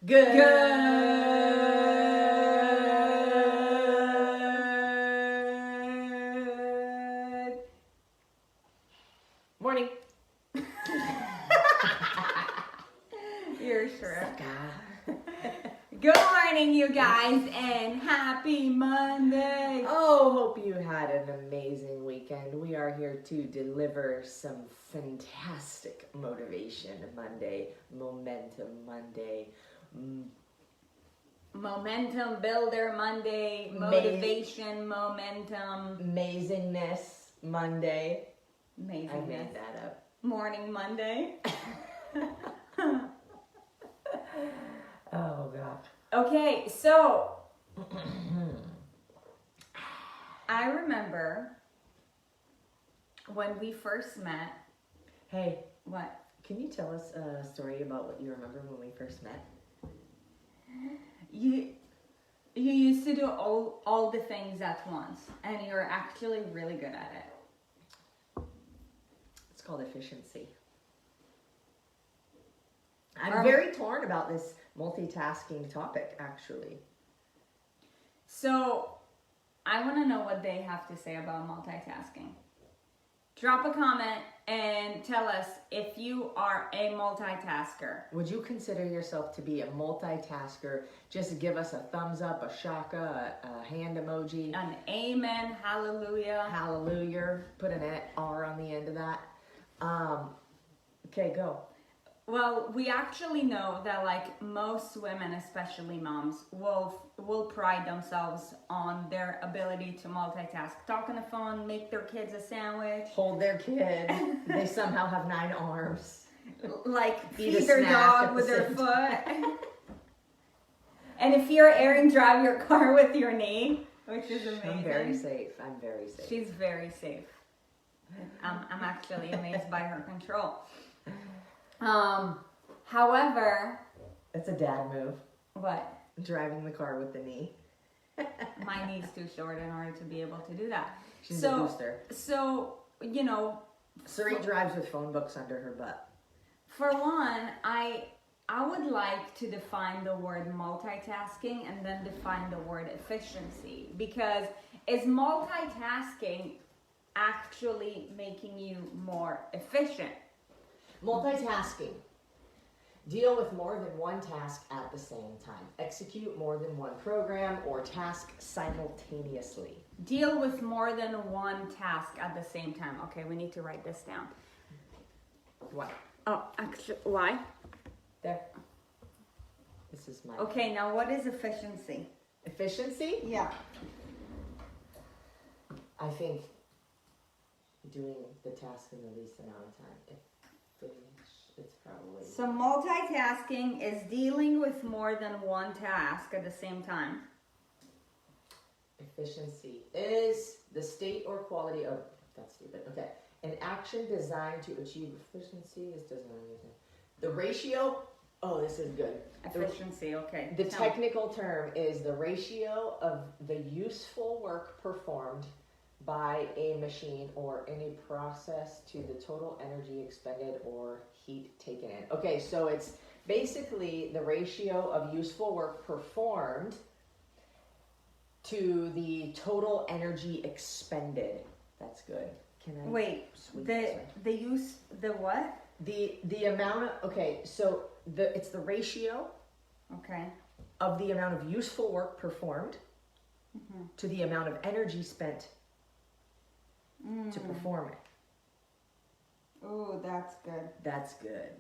Good morning. You're sure. Good morning, you guys, and happy Monday. Oh, hope you had an amazing weekend. We are here to deliver some fantastic motivation Monday, momentum Monday, Momentum builder Monday, motivation, momentum, amazingness Monday. amazingness. I made that up. Morning Monday. Oh, gosh. Okay, so I remember when we first met. Hey, What? can you tell us a story about what you remember when we first met? You used to do all the things at once, and you're actually really good at it. It's called efficiency. I'm very torn about this multitasking topic, actually. So, I want to know what they have to say about multitasking. Drop a comment and tell us if you are a multitasker. Would you consider yourself to be a multitasker? Just give us a thumbs up, a shaka, a hand emoji. An amen, hallelujah. Hallelujah. Put an R on the end of that. Okay, go. Well, we actually know that like most women, especially moms, will pride themselves on their ability to multitask. Talk on the phone, make their kids a sandwich. Hold their kid. They somehow have 9 arms. Like Eat a feed their snack dog at with the their same foot. And if you're Erin, drive your car with your knee, which is amazing. I'm very safe. I'm very safe. She's very safe. I'm actually amazed by her control. However, It's a dad move. what? Driving the car with the knee. My knee's too short in order to be able to do that. She's a booster. So, you know, Sarit drives with phone books under her butt. for one, I would like to define the word multitasking and then define the word efficiency, because is multitasking actually making you more efficient? Multitasking. Deal with more than one task at the same time. Execute more than one program or task simultaneously. Deal with more than one task at the same time. Okay, we need to write this down. What? Oh, actually, why? There. This is my Okay, now what is efficiency? efficiency. Yeah. I think doing the task in the least amount of time. It's probably. So multitasking is dealing with more than one task at the same time. Efficiency is the state or quality of. That's stupid. Okay. An action designed to achieve efficiency. This doesn't mean anything. The ratio. Oh, this is good. Efficiency, okay. The technical term is the ratio of the useful work performed by a machine or any process to the total energy expended or heat taken in. Okay, so it's basically the ratio of useful work performed to the total energy expended. That's good. Can I Wait, the what? The amount of, okay, so it's the ratio Okay. of the amount of useful work performed to the amount of energy spent to perform it. Oh, that's good. That's good.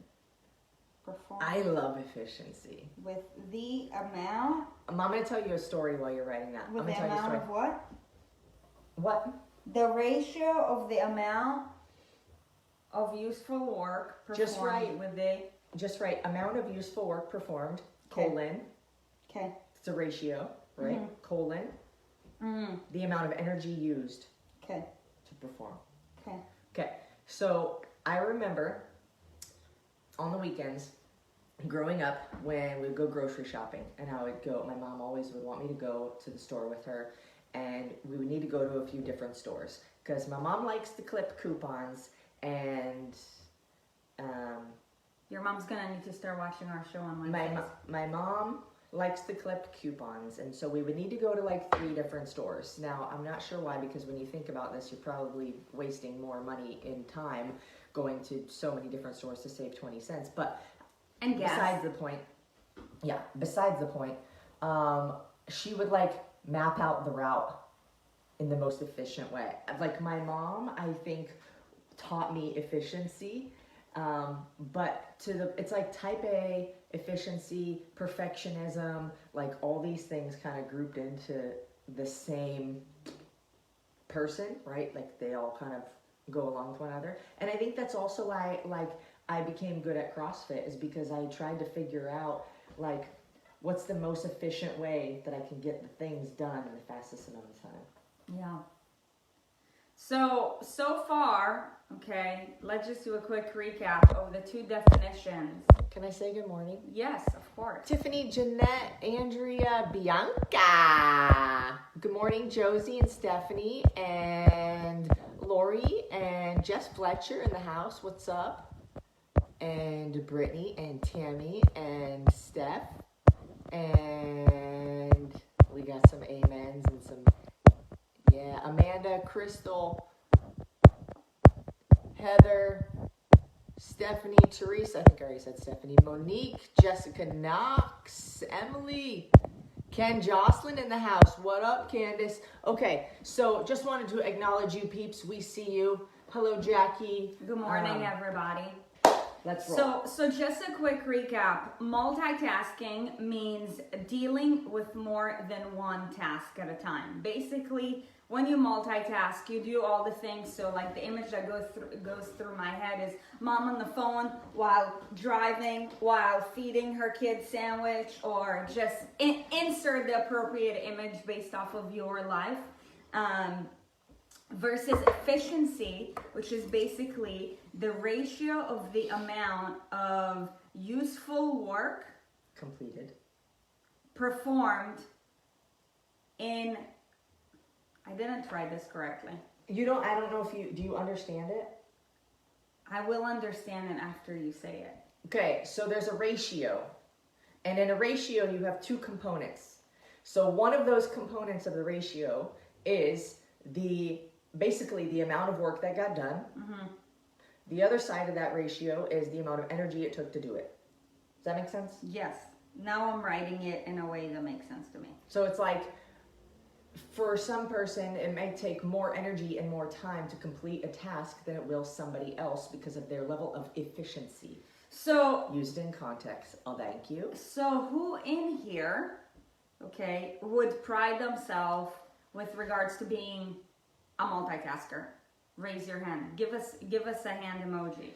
Perform I love efficiency. with the amount. I'm going to tell you a story while you're writing that. With I'm the going to tell you a amount story. of what? What? The ratio of the amount of useful work performed Just right. with the. Just right. Amount of useful work performed, Okay. colon. Okay. It's a ratio, right? Colon. The amount of energy used Okay. to perform. Okay. Okay. So I remember on the weekends growing up when we'd go grocery shopping, and I would go, my mom always would want me to go to the store with her, and we would need to go to a few different stores because my mom likes to clip coupons, and Your mom's gonna need to start watching our show on Wednesdays. My mom likes to collect coupons, and so we would need to go to like 3 different stores. Now, I'm not sure why, because when you think about this, you're probably wasting more money in time going to so many different stores to save 20 cents. But And gas. besides the point, she would like map out the route in the most efficient way. Like my mom, I think, taught me efficiency, but it's like type A, efficiency, perfectionism, like all these things kind of grouped into the same person, right? Like they all kind of go along with one another. And I think that's also why like I became good at CrossFit, is because I tried to figure out like what's the most efficient way that I can get the things done in the fastest amount of time. Yeah. So far, okay, let's just do a quick recap of the 2 definitions. Can I say good morning? Yes, of course. Tiffany, Jeanette, Andrea, Bianca. Good morning, Josie and Stephanie and Lori and Jess Fletcher in the house. What's up? And Brittany and Tammy and Steph. And we got some amens and some, yeah, Amanda, Crystal, Heather, Stephanie, Teresa, I think I already said Stephanie, Monique, Jessica Knox, Emily, Ken Jocelyn in the house. What up, Candace? Okay, so just wanted to acknowledge you peeps. We see you. Hello, Jackie. Good morning, everybody. Let's roll. So just a quick recap. Multitasking means dealing with more than one task at a time. Basically, when you multitask, you do all the things. So like the image that goes through my head is mom on the phone while driving, while feeding her kid sandwich, or just insert the appropriate image based off of your life. Versus efficiency, which is basically the ratio of the amount of useful work performed in, I didn't write this correctly. I don't know if do you understand it? I will understand it after you say it. Okay, so there's a ratio. And in a ratio, you have 2 components. So one of those components of the ratio is basically the amount of work that got done. Mm-hmm. The other side of that ratio is the amount of energy it took to do it. Does that make sense? Yes. Now I'm writing it in a way that makes sense to me. So it's like, for some person, it may take more energy and more time to complete a task than it will somebody else because of their level of efficiency. So, used in context. Oh, thank you. So who in here, okay, would pride themselves with regards to being a multitasker? Raise your hand. Give us a hand emoji.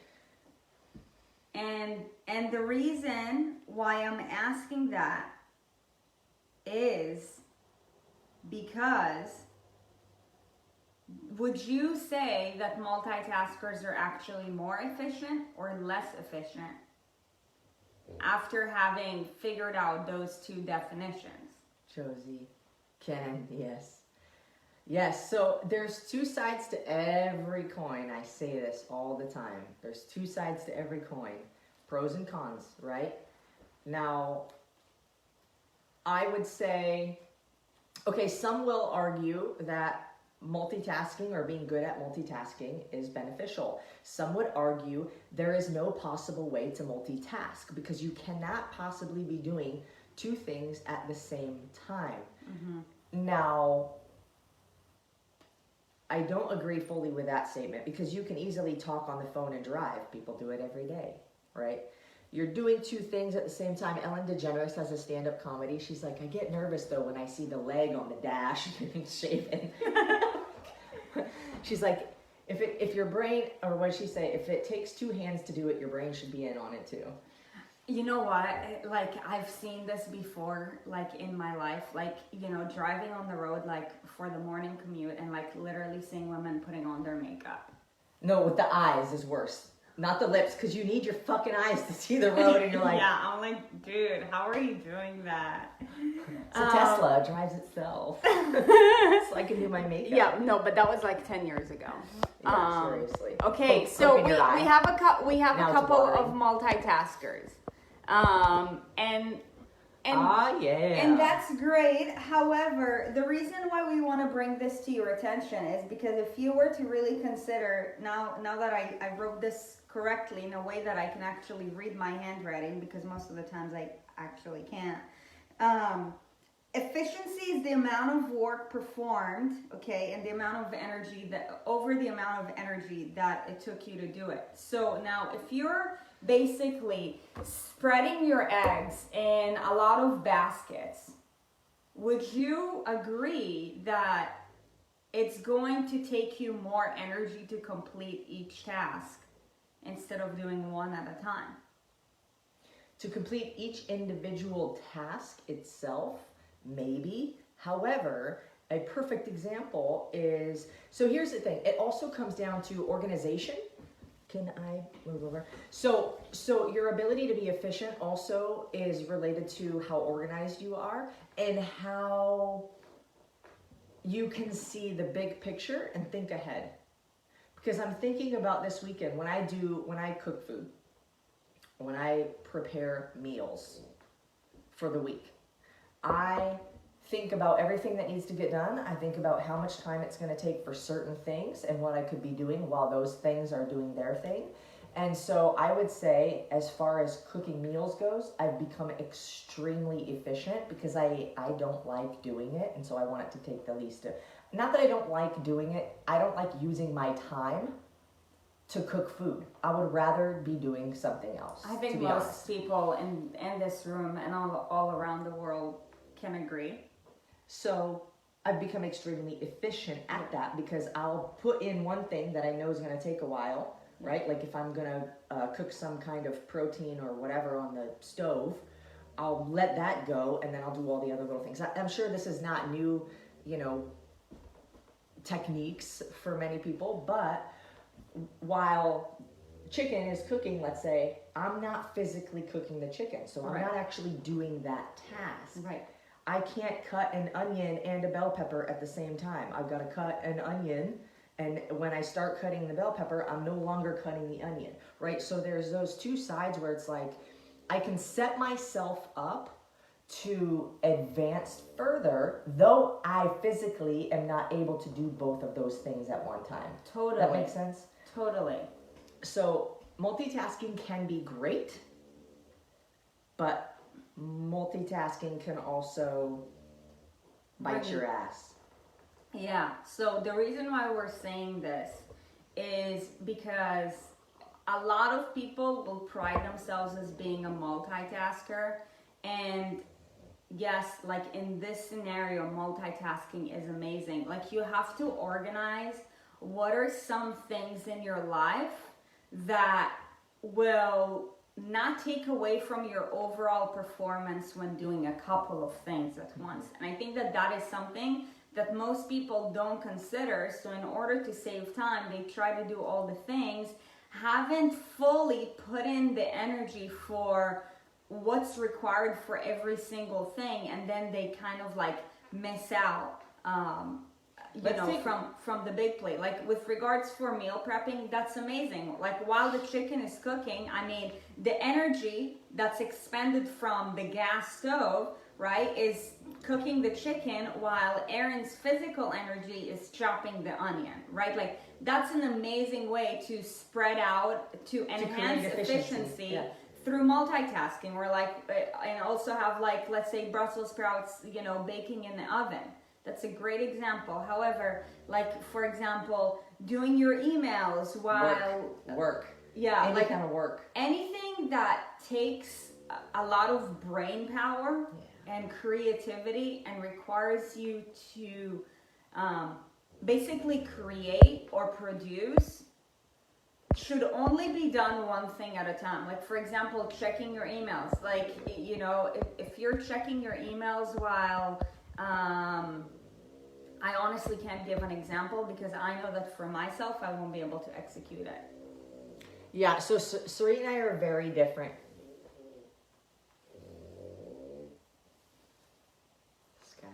And the reason why I'm asking that is because would you say that multitaskers are actually more efficient or less efficient after having figured out those 2 definitions? Josie, Ken, yes. Yes, so there's 2 sides to every coin. I say this all the time. There's 2 sides to every coin. Pros and cons, right? Now, I would say, okay, some will argue that multitasking or being good at multitasking is beneficial. Some would argue there is no possible way to multitask because you cannot possibly be doing 2 things at the same time. Mm-hmm. Now, I don't agree fully with that statement because you can easily talk on the phone and drive. People do it every day, right? You're doing 2 things at the same time. Ellen DeGeneres has a stand-up comedy. She's like, I get nervous though when I see the leg on the dash being shaven. She's like, if your brain, or what did she say? If it takes 2 hands to do it, your brain should be in on it too. You know what? Like, I've seen this before, like, in my life. Like, you know, driving on the road, like, for the morning commute and, like, literally seeing women putting on their makeup. No, with the eyes is worse. not the lips, because you need your fucking eyes to see the road, and you're like, yeah, I'm like, dude, how are you doing that? it's a Tesla, it drives itself. So I can do my makeup. Yeah, no, but that was like 10 years ago. Yeah, seriously. Okay, so we have a Now it's couple boring. of multitaskers, and that's great. However, the reason why we want to bring this to your attention is because if you were to really consider, now that I wrote this correctly in a way that I can actually read my handwriting, because most of the times I actually can't. Efficiency is the amount of work performed, okay, and the amount of energy over the amount of energy that it took you to do it. So now if you're basically spreading your eggs in a lot of baskets, would you agree that it's going to take you more energy to complete each task instead of doing one at a time? To complete each individual task itself, maybe. However, a perfect example is, so here's the thing, it also comes down to organization. Can I move over? So your ability to be efficient also is related to how organized you are and how you can see the big picture and think ahead. Because I'm thinking about this weekend when I cook food, when I prepare meals for the week, I think about everything that needs to get done. I think about how much time it's going to take for certain things and what I could be doing while those things are doing their thing. And so I would say, as far as cooking meals goes, I've become extremely efficient because I don't like doing it. And so I want it to take the least. Not that I don't like doing it. I don't like using my time to cook food. I would rather be doing something else. I think most people in this room and all around the world can agree. So I've become extremely efficient at that because I'll put in one thing that I know is going to take a while, right? Like if I'm going to cook some kind of protein or whatever on the stove, I'll let that go and then I'll do all the other little things. I'm sure this is not new, techniques for many people, but while chicken is cooking, let's say, I'm not physically cooking the chicken, so I'm not actually doing that task. Right. I can't cut an onion and a bell pepper at the same time. I've got to cut an onion, and when I start cutting the bell pepper, I'm no longer cutting the onion, right? So there's those two sides where it's like, I can set myself up to advance further, though I physically am not able to do both of those things at one time. Totally. That makes sense? Totally. So multitasking can be great, but multitasking can also bite your ass. Yeah, so the reason why we're saying this is because a lot of people will pride themselves as being a multitasker, and yes, like in this scenario, multitasking is amazing. Like you have to organize what are some things in your life that will not take away from your overall performance when doing a couple of things at once. And I think that is something that most people don't consider. So in order to save time, they try to do all the things, haven't fully put in the energy for what's required for every single thing, and then they kind of like miss out from the big plate. Like with regards for meal prepping, that's amazing. Like while the chicken is cooking, I mean, the energy that's expended from the gas stove, right, is cooking the chicken, while Erin's physical energy is chopping the onion, right? Like that's an amazing way to spread out, to enhance efficiency. Yeah. Through multitasking, or like, and also have like, let's say Brussels sprouts, baking in the oven. That's a great example. However, like for example, doing your emails while work. Yeah, any kind of work. Anything that takes a lot of brain power and creativity and requires you to basically create or produce should only be done one thing at a time. Like for example, checking your emails. Like, if you're checking your emails while, I honestly can't give an example because I know that for myself, I won't be able to execute it. Yeah, so Sarit and I are very different. This guy.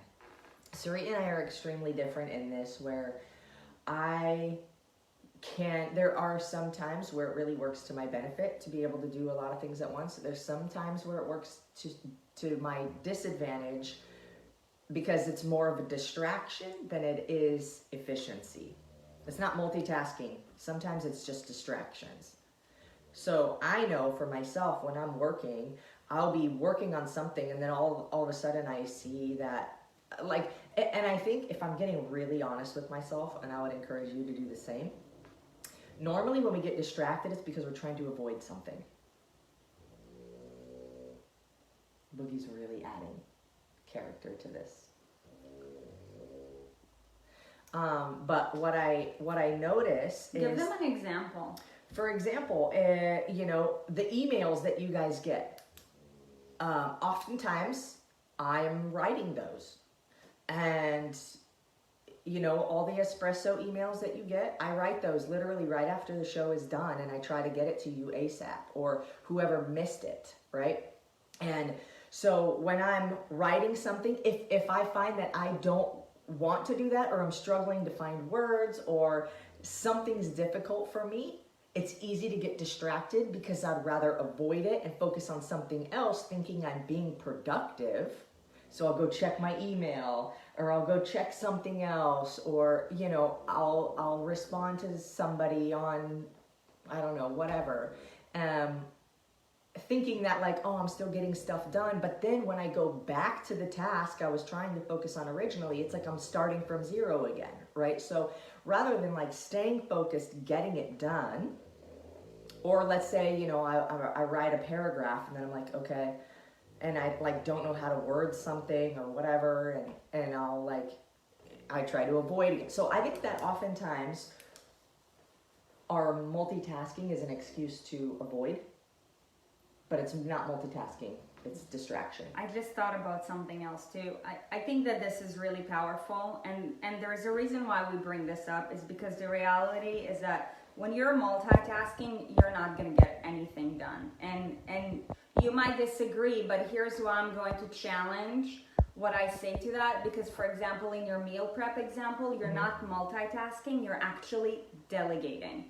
Sarit and I are extremely different in this, where there are some times where it really works to my benefit to be able to do a lot of things at once. There's some times where it works to my disadvantage because it's more of a distraction than it is efficiency. It's not multitasking. Sometimes it's just distractions. So I know for myself, when I'm working, I'll be working on something and then all of a sudden I see that, like, and I think if I'm getting really honest with myself, and I would encourage you to do the same, normally when we get distracted, it's because we're trying to avoid something. Boogie's really adding character to this. But what I notice is... Give them an example. For example, the emails that you guys get, oftentimes I'm writing those. And, all the espresso emails that you get, I write those literally right after the show is done, and I try to get it to you ASAP, or whoever missed it, right? And so when I'm writing something, if I find that I don't want to do that, or I'm struggling to find words, or something's difficult for me, it's easy to get distracted because I'd rather avoid it and focus on something else, thinking I'm being productive. So I'll go check my email, or I'll go check something else, or, I'll respond to somebody on, I don't know, whatever. Thinking that like, oh, I'm still getting stuff done. But then when I go back to the task I was trying to focus on originally, it's like I'm starting from zero again, right? So rather than like staying focused, getting it done, or let's say, I write a paragraph and then I'm like, okay, and I like don't know how to word something or whatever, and I try to avoid it. So I think that oftentimes our multitasking is an excuse to avoid, but it's not multitasking, it's distraction. I just thought about something else too. I think that this is really powerful, and there's a reason why we bring this up, is because the reality is that when you're multitasking, you're not going to get anything done. And you might disagree, but here's why I'm going to challenge what I say to that. Because, for example, in your meal prep example, you're not multitasking, you're actually delegating.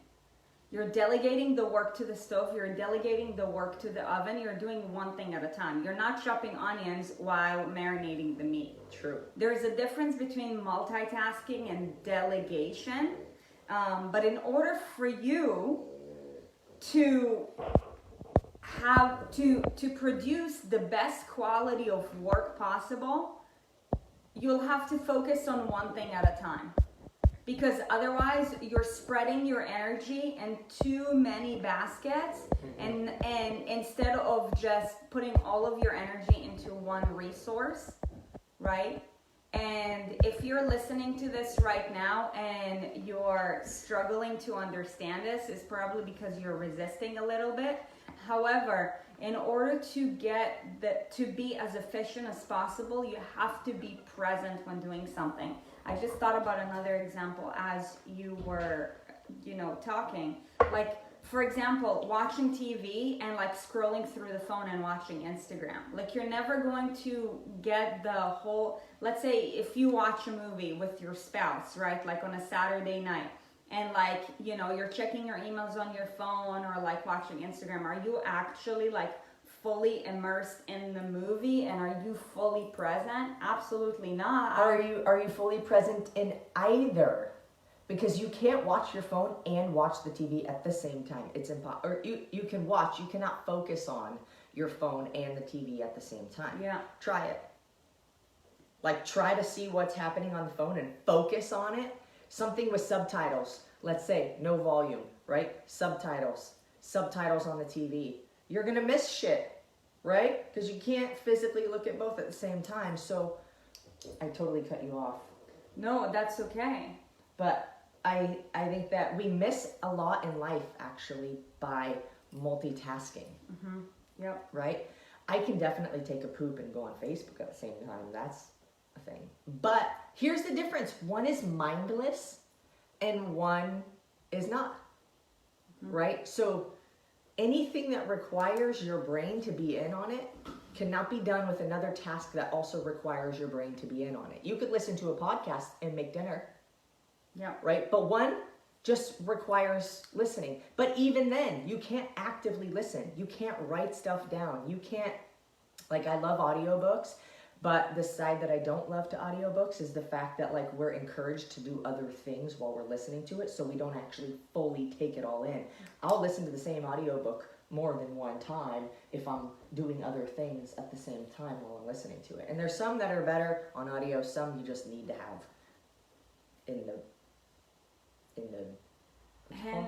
You're delegating the work to the stove, you're delegating the work to the oven, you're doing one thing at a time. You're not chopping onions while marinating the meat. True. There's a difference between multitasking and delegation. But in order for you to have to produce the best quality of work possible, you'll have to focus on one thing at a time. Because otherwise you're spreading your energy in too many baskets, and instead of just putting all of your energy into one resource, right? And if you're listening to this right now and you're struggling to understand this, it's probably because you're resisting a little bit. However, in order to to be as efficient as possible, you have to be present when doing something. I just thought about another example as you were, talking. Like, for example, watching TV and like scrolling through the phone and watching Instagram. Like, you're never going to get the whole, let's say if you watch a movie with your spouse, right? Like on a Saturday night, and like, you're checking your emails on your phone or like watching Instagram. Are you actually like fully immersed in the movie, and are you fully present? Absolutely not. Are you fully present in either? Because you can't watch your phone and watch the TV at the same time. It's impossible. Or you can watch, you cannot focus on your phone and the TV at the same time. Yeah. Try it. Like, try to see what's happening on the phone and focus on it. Something with subtitles. Let's say no volume, right? Subtitles on the TV. You're going to miss shit, right? Because you can't physically look at both at the same time. So I totally cut you off. No, that's okay. But I think that we miss a lot in life, actually, by multitasking. Mm-hmm. Yep. Right? I can definitely take a poop and go on Facebook at the same time. That's a thing. But here's the difference. One is mindless and one is not. Mm-hmm. Right? So anything that requires your brain to be in on it cannot be done with another task that also requires your brain to be in on it. You could listen to a podcast and make dinner. Yeah. Right? But one just requires listening. But even then, you can't actively listen. You can't write stuff down. You can't, like, I love audiobooks, but the side that I don't love to audiobooks is the fact that, like, we're encouraged to do other things while we're listening to it, so we don't actually fully take it all in. I'll listen to the same audiobook more than one time if I'm doing other things at the same time while I'm listening to it. And there's some that are better on audio, some you just need to have in the Hand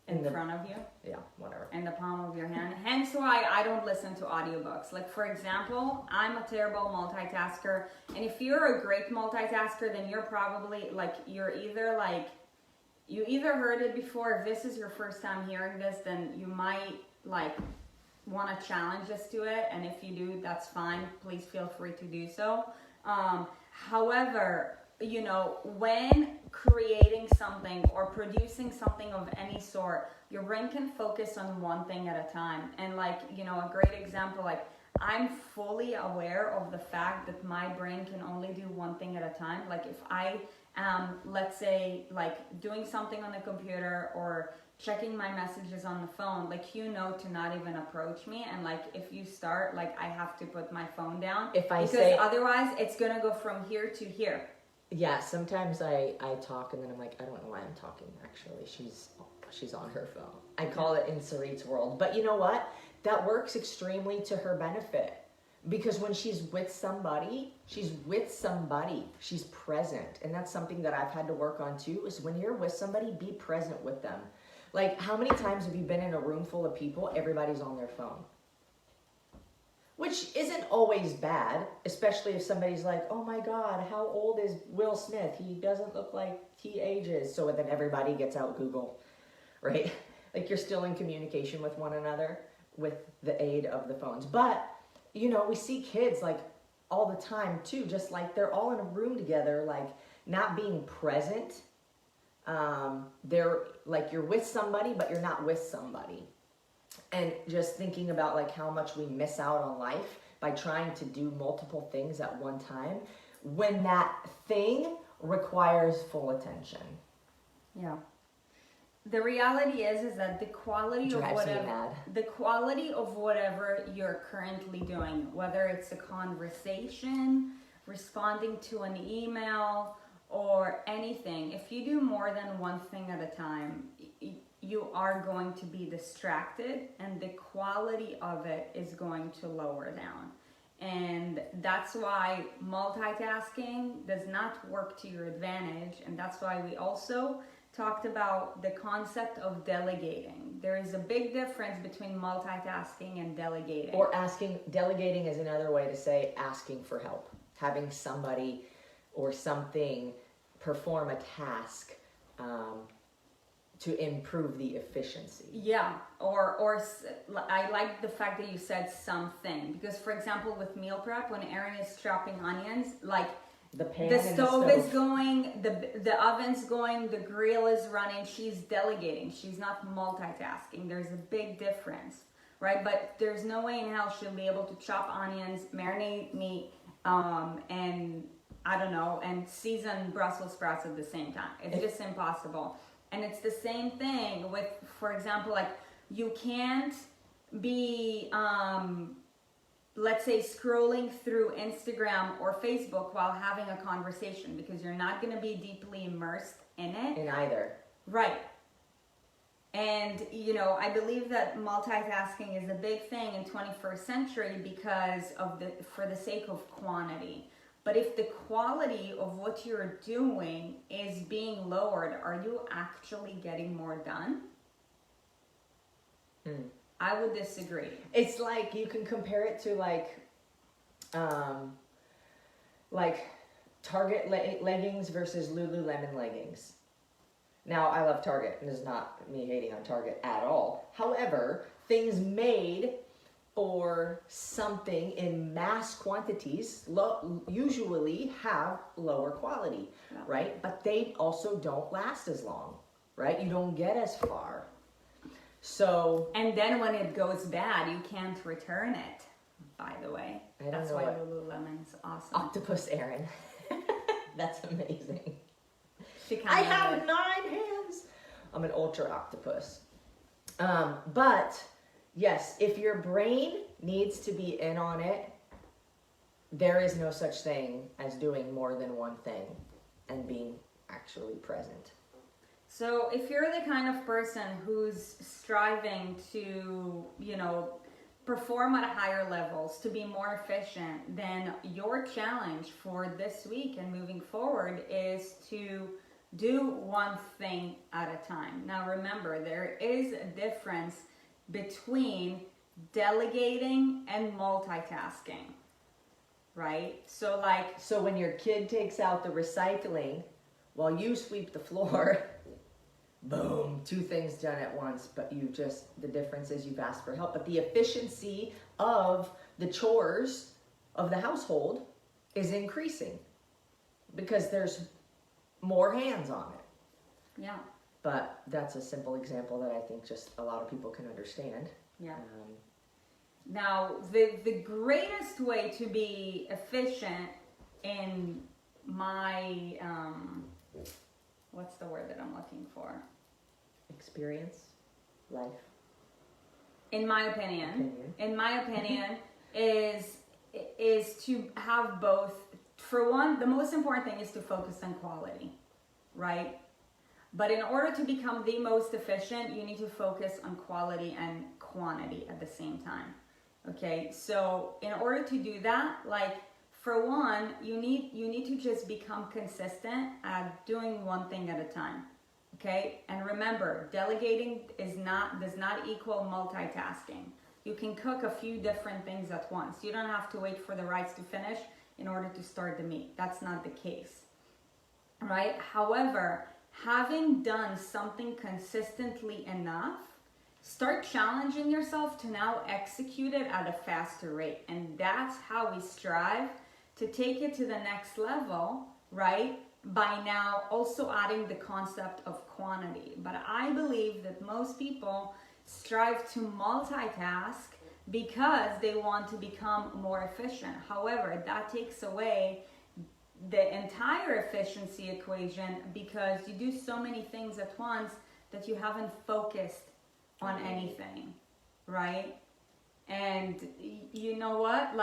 in front of you. Yeah, whatever. In the palm of your hand. Hence why I don't listen to audiobooks. Like, for example, I'm a terrible multitasker, and if you're a great multitasker, then you're probably like, you either heard it before. If this is your first time hearing this, then you might like want to challenge us to it, and if you do, that's fine. Please feel free to do so. However, you know, when creating something or producing something of any sort, your brain can focus on one thing at a time. And like, you know, a great example, like, I'm fully aware of the fact that my brain can only do one thing at a time. Like, if I am, let's say, like doing something on the computer or checking my messages on the phone, like, you know, to not even approach me. And like, if you start, like, I have to put my phone down because otherwise it's gonna go from here to here. Yeah, sometimes I talk and then I'm like, I don't know why I'm talking, actually. She's on her phone. I call it in Sarit's world. But you know what? That works extremely to her benefit. Because when she's with somebody, she's present. And that's something that I've had to work on too, is when you're with somebody, be present with them. Like, how many times have you been in a room full of people, everybody's on their phone? Which isn't always bad, especially if somebody's like, oh my God, how old is Will Smith? He doesn't look like he ages. So then everybody gets out Google, right? Like, you're still in communication with one another with the aid of the phones. But, you know, we see kids like all the time too, just like they're all in a room together, like not being present. They're like, you're with somebody, but you're not with somebody. And just thinking about like how much we miss out on life by trying to do multiple things at one time when that thing requires full attention. Yeah. The reality is that the quality of whatever you're currently doing, whether it's a conversation, responding to an email, or anything, if you do more than one thing at a time, you are going to be distracted, and the quality of it is going to lower down. And that's why multitasking does not work to your advantage. And that's why we also talked about the concept of delegating. There is a big difference between multitasking and delegating. Or delegating is another way to say asking for help. Having somebody or something perform a task to improve the efficiency. Yeah, or I like the fact that you said something, because for example with meal prep, when Erin is chopping onions, like the stove is going, the oven's going, the grill is running, she's delegating, she's not multitasking. There's a big difference, right? But there's no way in hell she'll be able to chop onions, marinate meat, and I don't know, and season Brussels sprouts at the same time. It's just impossible. And it's the same thing with, for example, like, you can't be, let's say, scrolling through Instagram or Facebook while having a conversation, because you're not going to be deeply immersed in it. In either. Right. And, you know, I believe that multitasking is a big thing in 21st century because of for the sake of quantity. But if the quality of what you're doing is being lowered, are you actually getting more done? I would disagree. It's like, you can compare it to like Target leggings versus Lululemon leggings. Now, I love Target, and this is not me hating on Target at all. However, things made for something in mass quantities usually have lower quality, right? But they also don't last as long, right? You don't get as far. So, and then when it goes bad, you can't return it, by the way. I don't That's know why what Lululemon's awesome. octopus Erin. That's amazing. She kind I of have is. 9 hands. I'm an ultra octopus. But yes, if your brain needs to be in on it, there is no such thing as doing more than one thing and being actually present. So if you're the kind of person who's striving to, perform at higher levels, to be more efficient, then your challenge for this week and moving forward is to do one thing at a time. Now remember, there is a difference between delegating and multitasking, right? So when your kid takes out the recycling while you sweep the floor, boom, 2 things done at once, but the difference is you've asked for help. But the efficiency of the chores of the household is increasing because there's more hands on it. yeah. But that's a simple example that I think just a lot of people can understand. Yeah. Now, the greatest way to be efficient in my, what's the word that I'm looking for? Experience, life. In my opinion, is to have both. For one, the most important thing is to focus on quality, right? But in order to become the most efficient, you need to focus on quality and quantity at the same time. Okay, so in order to do that, for one, you need to just become consistent at doing one thing at a time. Okay, and remember, delegating does not equal multitasking. You can cook a few different things at once. You don't have to wait for the rice to finish in order to start the meat. That's not the case, right? However, having done something consistently enough, start challenging yourself to now execute it at a faster rate. And that's how we strive to take it to the next level, right? By now also adding the concept of quantity. But I believe that most people strive to multitask because they want to become more efficient. However, that takes away the entire efficiency equation because you do so many things at once that you haven't focused on anything, right? And you know what?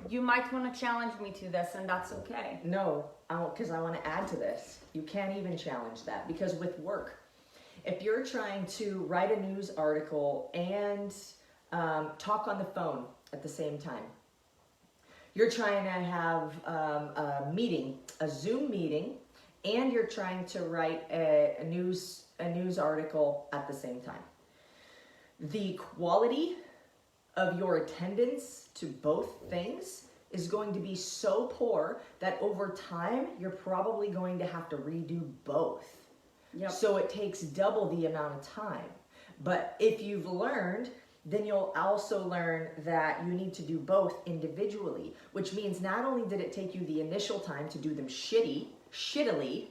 You might want to challenge me to this, and that's okay. No, because I want to add to this. You can't even challenge that because with work, if you're trying to write a news article and talk on the phone at the same time, you're trying to have a meeting, a Zoom meeting, and you're trying to write a news article at the same time. The quality of your attendance to both things is going to be so poor that over time you're probably going to have to redo both. Yep. So it takes double the amount of time. But if you've learned, then you'll also learn that you need to do both individually, which means not only did it take you the initial time to do them shittily,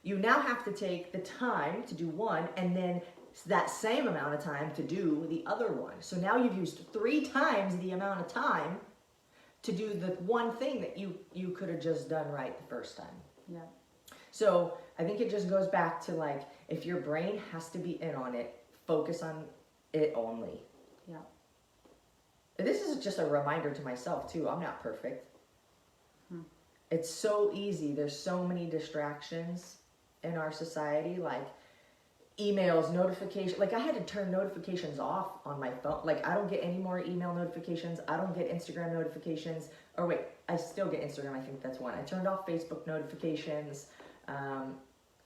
you now have to take the time to do one and then that same amount of time to do the other one. So now you've used 3 times the amount of time to do the one thing that you could have just done right the first time. Yeah. So I think it just goes back to if your brain has to be in on it, focus on it only. Yeah. This is just a reminder to myself too. I'm not perfect. It's so easy. There's so many distractions in our society, emails, notifications. I had to turn notifications off on my phone. I don't get any more email notifications. I don't get Instagram notifications. Or wait, I still get Instagram. I think that's one. I turned off Facebook notifications.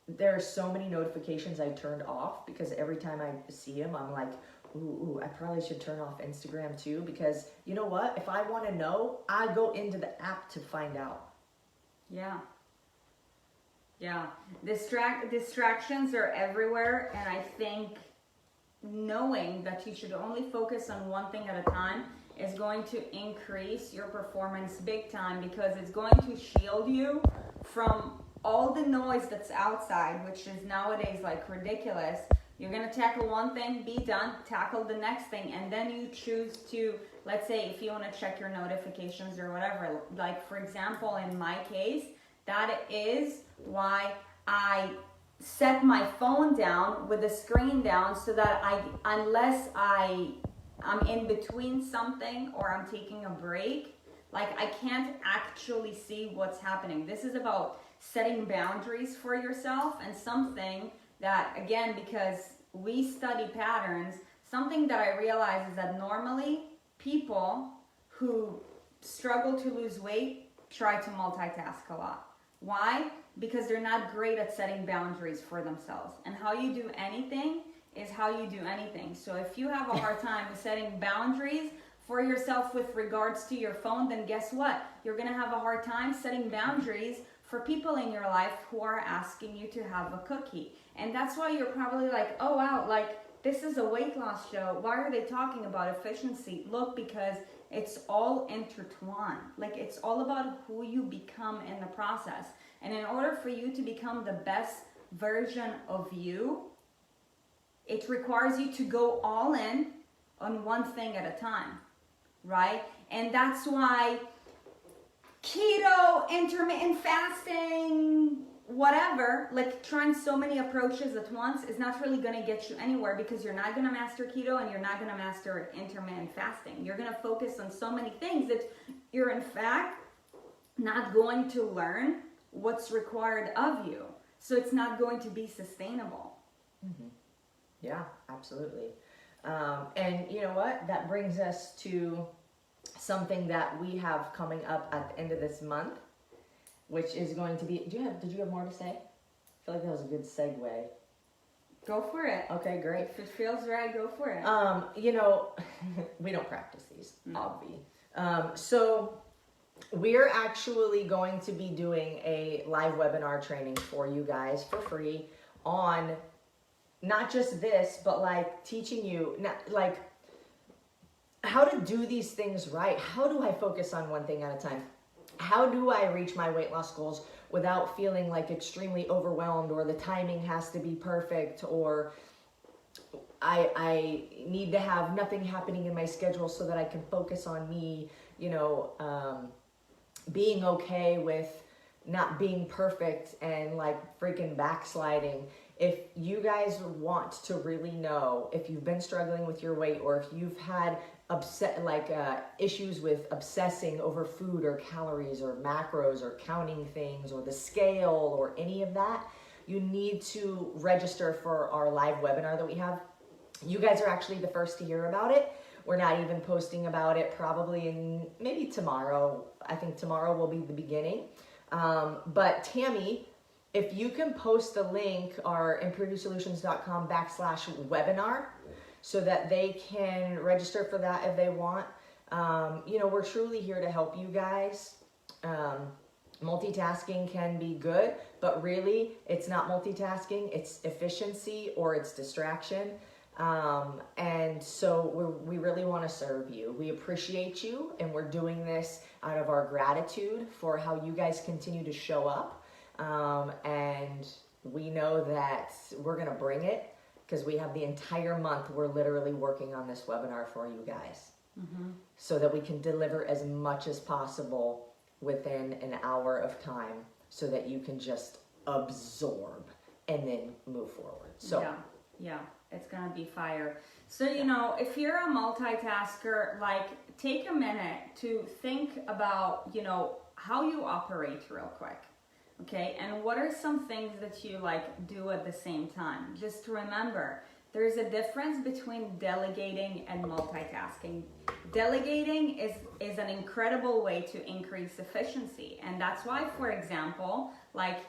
There are so many notifications I turned off because every time I see them, I'm like, ooh, I probably should turn off Instagram too, because you know what? If I want to know, I go into the app to find out. Yeah. Yeah. Distractions are everywhere, and I think knowing that you should only focus on one thing at a time is going to increase your performance big time because it's going to shield you from all the noise that's outside, which is nowadays like ridiculous, you're gonna tackle one thing, be done, tackle the next thing, and then you choose to, let's say if you wanna check your notifications or whatever, like for example, in my case, that is why I set my phone down with the screen down so that unless I'm in between something or I'm taking a break, like I can't actually see what's happening. This is about setting boundaries for yourself, and something that, again, because we study patterns, something that I realize is that normally people who struggle to lose weight try to multitask a lot. Why? Because they're not great at setting boundaries for themselves. And how you do anything is how you do anything. So if you have a hard time with setting boundaries for yourself with regards to your phone, then guess what? You're gonna have a hard time setting boundaries for people in your life who are asking you to have a cookie. And that's why you're probably like, oh wow, like this is a weight loss show. Why are they talking about efficiency? Look, because it's all intertwined. Like it's all about who you become in the process. And in order for you to become the best version of you, it requires you to go all in on one thing at a time, right? And that's why keto, intermittent fasting, whatever, like trying so many approaches at once is not really going to get you anywhere, because you're not going to master keto and you're not going to master intermittent fasting. You're going to focus on so many things that you're in fact not going to learn what's required of you. So it's not going to be sustainable. Mm-hmm. Yeah, absolutely. And you know what? That brings us to something that we have coming up at the end of this month, which is going to be, did you have more to say? I feel like that was a good segue. Go for it. Okay, great. If it feels right, go for it. You know, we don't practice these, obvi. So we're actually going to be doing a live webinar training for you guys for free on not just this, but like teaching you, like how to do these things right. How do I focus on one thing at a time? How do I reach my weight loss goals without feeling like extremely overwhelmed, or the timing has to be perfect, or I need to have nothing happening in my schedule so that I can focus on me, you know, being okay with not being perfect and like freaking backsliding. If you guys want to really know if you've been struggling with your weight, or if you've had issues with obsessing over food or calories or macros or counting things or the scale or any of that, you need to register for our live webinar that we have. You guys are actually the first to hear about it. We're not even posting about it probably in maybe tomorrow. I think tomorrow will be the beginning. But Tammy, if you can post the link, our improveyousolutions.com/webinar, so that they can register for that if they want. You know, we're truly here to help you guys. Multitasking can be good, but really it's not multitasking, it's efficiency or it's distraction. And so we really want to serve you. We appreciate you, and we're doing this out of our gratitude for how you guys continue to show up. And we know that we're going to bring it, because we have the entire month. We're literally working on this webinar for you guys, so that we can deliver as much as possible within an hour of time, so that you can just absorb and then move forward. So yeah, it's gonna be fire. So, you know, if you're a multitasker, like take a minute to think about, you know, how you operate real quick. Okay, and what are some things that you like do at the same time? Just remember, there's a difference between delegating and multitasking. Delegating is an incredible way to increase efficiency. And that's why, for example, like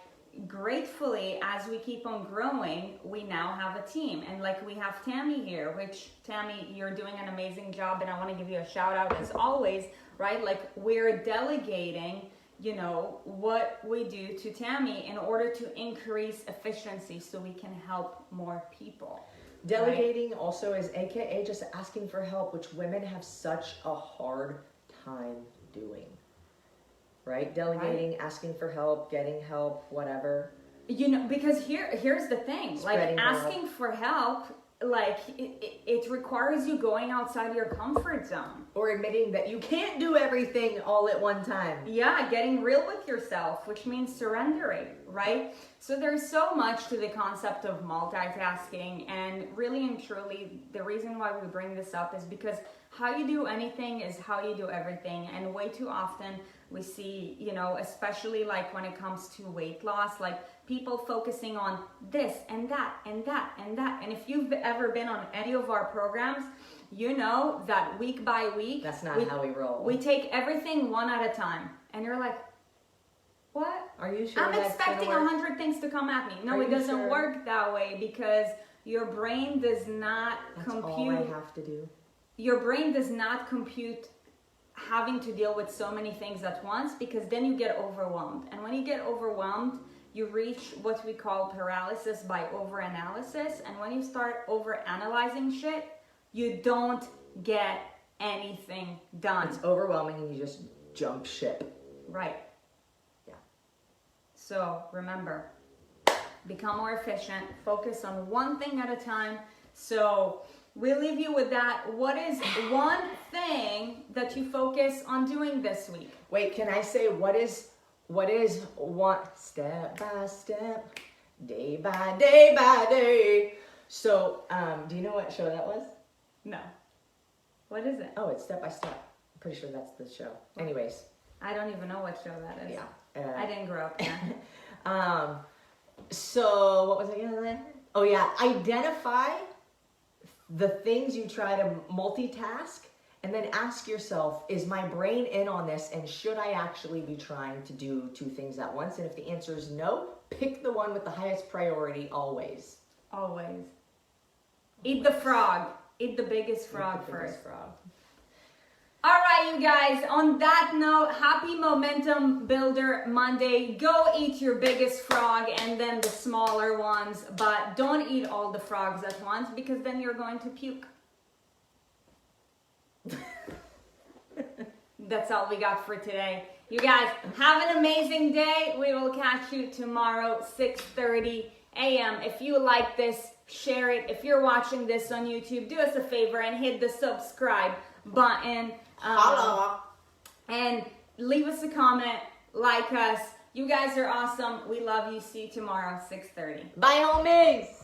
gratefully, as we keep on growing, we now have a team. And like we have Tammy here, which Tammy, you're doing an amazing job, and I want to give you a shout out as always, right? Like we're delegating, you know, what we do to Tammy in order to increase efficiency so we can help more people. Delegating also is AKA just asking for help, which women have such a hard time doing. Right? Delegating, asking for help, getting help, whatever. You know, because here's the thing, Spreading like asking for help, like it requires you going outside your comfort zone. Or admitting that you can't do everything all at one time. Yeah, getting real with yourself, which means surrendering, right? So there's so much to the concept of multitasking, and really and truly, the reason why we bring this up is because how you do anything is how you do everything. And way too often we see, you know, especially like when it comes to weight loss, like people focusing on this and that and that and that. And if you've ever been on any of our programs, you know that week by week, that's not how we roll. We take everything one at a time. And you're like, what? Are you sure? I'm expecting 100 things to come at me. No, it doesn't work that way, because your brain does not compute. That's all I have to do. Your brain does not compute having to deal with so many things at once, because then you get overwhelmed. And when you get overwhelmed, you reach what we call paralysis by overanalysis. And when you start overanalyzing shit, you don't get anything done. It's overwhelming and you just jump ship. Right. Yeah. So remember, become more efficient, focus on one thing at a time. So we'll leave you with that. What is one thing that you focus on doing this week? Wait, can I say what is one step by step, day by day? So, do you know what show that was? No. What is it? Oh, it's Step by Step. I'm pretty sure that's the show. Anyways. I don't even know what show that is. Yeah. I didn't grow up there. So what was I gonna say? Oh yeah, identify the things you try to multitask, and then ask yourself, is my brain in on this, and should I actually be trying to do two things at once? And if the answer is no, pick the one with the highest priority always. Always. Eat the frog. Eat the biggest frog first. All right, you guys, on that note, happy Momentum Builder Monday. Go eat your biggest frog and then the smaller ones, but don't eat all the frogs at once, because then you're going to puke. That's all we got for today. You guys, have an amazing day. We will catch you tomorrow, 6:30 a.m. If you like this, share it. If you're watching this on YouTube, do us a favor and hit the subscribe button. And leave us a comment, like us. You guys are awesome. We love you. See you tomorrow, 6:30. Bye, homies.